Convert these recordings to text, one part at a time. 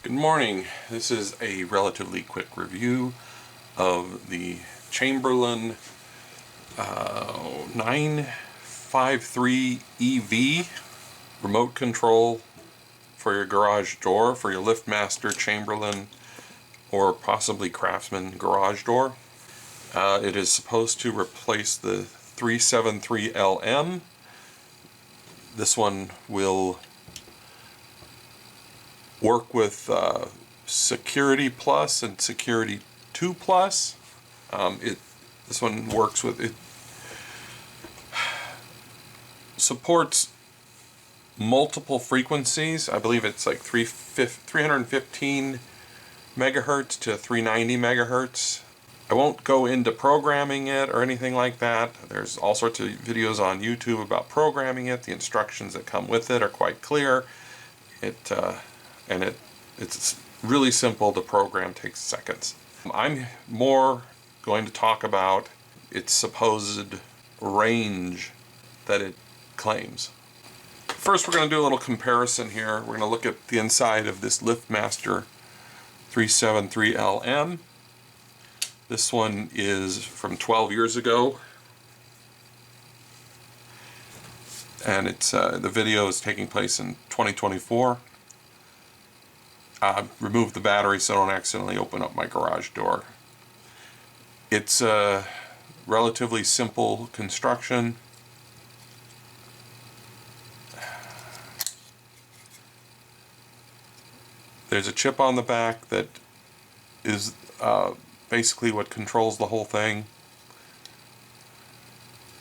Good morning. This is a relatively quick review of the Chamberlain 953 EV remote control for your garage door, for your Liftmaster, Chamberlain, or possibly Craftsman garage door. It is supposed to replace the 373LM. This one will work with Security Plus and Security 2 Plus. This one works with it. Supports multiple frequencies. I believe it's like 315 megahertz to 390 megahertz. I won't go into programming it or anything like that. There's all sorts of videos on YouTube about programming it. The instructions that come with it are quite clear. It's really simple. The program takes seconds. I'm more going to talk about its supposed range that it claims. First, we're going to do a little comparison here. We're going to look at the inside of this Liftmaster 373LM. This one is from 12 years ago, and it's the video is taking place in 2024. Remove the battery so I don't accidentally open up my garage door. It's a relatively simple construction. There's a chip on the back that is basically what controls the whole thing.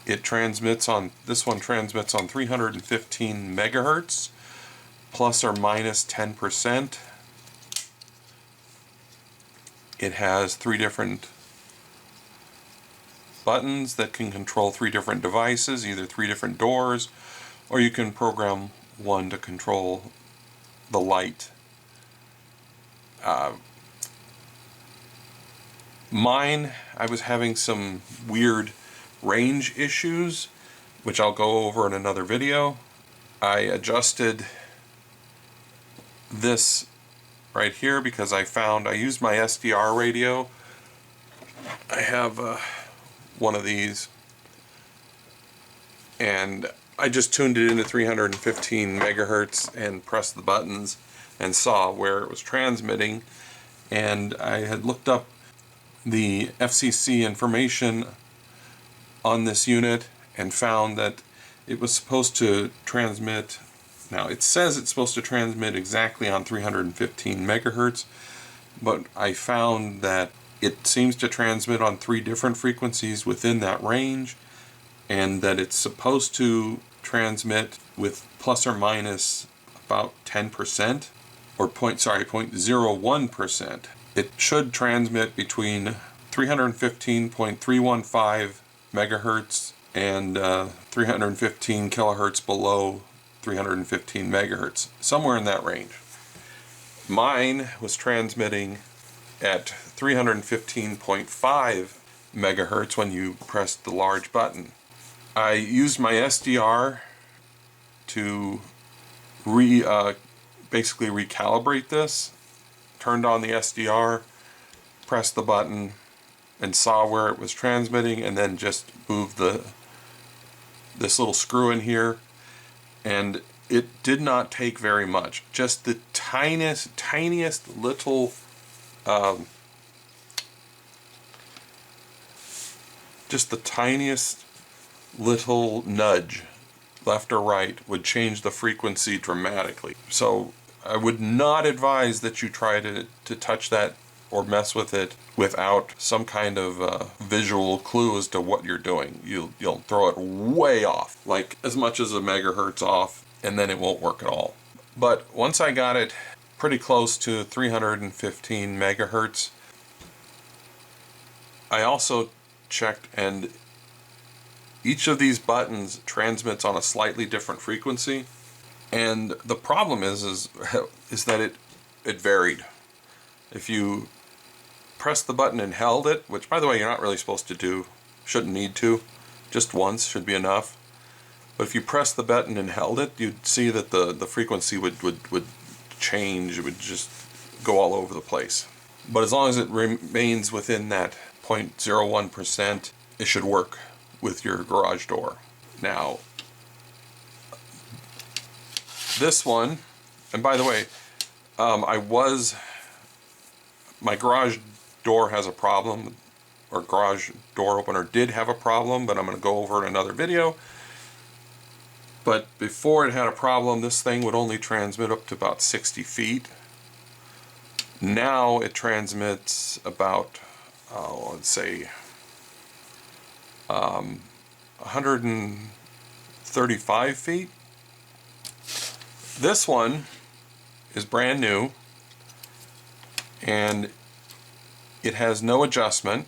It transmits on, this one transmits on 315 megahertz, plus or minus 10%. It has 3 different buttons that can control 3 different devices, either 3 different doors, or you can program one to control the light. Mine, I was having some weird range issues, which I'll go over in another video. I adjusted this right here because I used my SDR radio. I have one of these, and I just tuned it into 315 megahertz and pressed the buttons and saw where it was transmitting. And I had looked up the FCC information on this unit and found that it was supposed to transmit. Now, it says it's supposed to transmit exactly on 315 megahertz, but I found that it seems to transmit on 3 different frequencies within that range, and that it's supposed to transmit with plus or minus about 10%, or 0.01%. It should transmit between 315.315 megahertz and 315 kilohertz below 315 megahertz, somewhere in that range. Mine was transmitting at 315.5 megahertz when you pressed the large button. I used my SDR to basically recalibrate this, turned on the SDR, pressed the button, and saw where it was transmitting, and then just moved this little screw in here, and it did not take very much. Just the tiniest little nudge, left or right, would change the frequency dramatically. So I would not advise that you try to touch that or mess with it without some kind of visual clue as to what you're doing. You'll throw it way off, like as much as a megahertz off, and then it won't work at all. But once I got it pretty close to 315 megahertz, I also checked, and each of these buttons transmits on a slightly different frequency. And the problem is that it varied. If you press the button and held it, which by the way you're not really supposed to do, shouldn't need to, just once should be enough. But if you press the button and held it, you'd see that the frequency would change. It would just go all over the place. But as long as it remains within that 0.01%, it should work with your garage door. Now, this one, and by the way, my garage door has a problem, or garage door opener did have a problem, but I'm going to go over in another video. But before it had a problem, this thing would only transmit up to about 60 feet. Now it transmits about, let's say, 135 feet. This one is brand new, and it has no adjustment.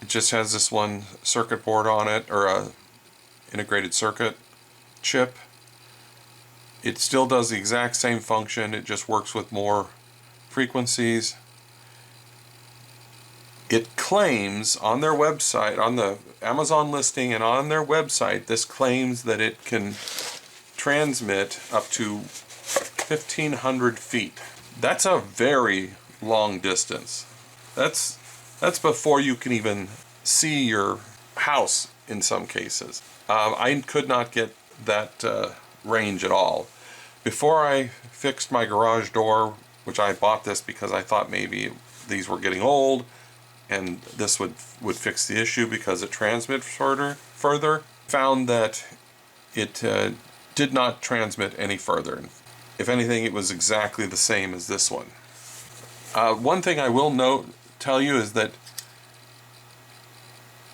It just has this one circuit board on it, or a integrated circuit chip. It still does the exact same function, it just works with more frequencies. It claims on their website, on the Amazon listing and on their website, this claims that it can transmit up to 1,500 feet. That's a very long distance. That's before you can even see your house in some cases. I could not get that range at all. Before I fixed my garage door, which I bought this because I thought maybe these were getting old and this would fix the issue because it transmits further, found that it did not transmit any further. If anything, it was exactly the same as this one. One thing I will tell you is that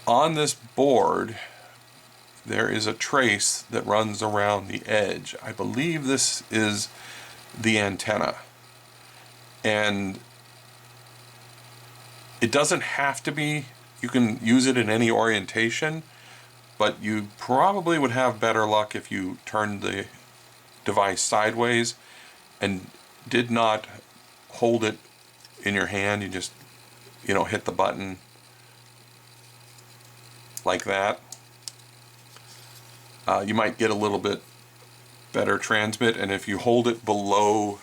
on this board there is a trace that runs around the edge. I believe this is the antenna, and it doesn't have to be. You can use it in any orientation, but you probably would have better luck if you turned the device sideways and did not hold it in your hand. You just, hit the button like that. You might get a little bit better transmit, and if you hold it below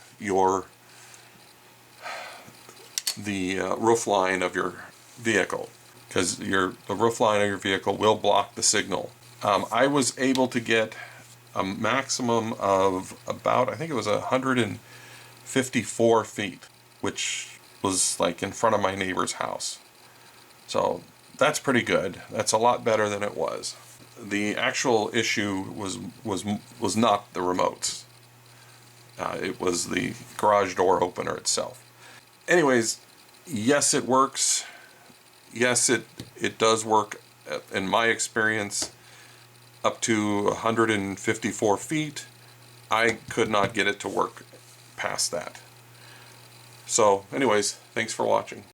the roof line of your vehicle, because the roof line of your vehicle will block the signal. I was able to get a maximum of about, I think it was 154 feet, which was like in front of my neighbor's house. So that's pretty good. That's a lot better than it was. The actual issue was not the remotes. It was the garage door opener itself. Anyways, yes, it works. Yes, it does work, in my experience, up to 154 feet. I could not get it to work past that. So anyways, thanks for watching.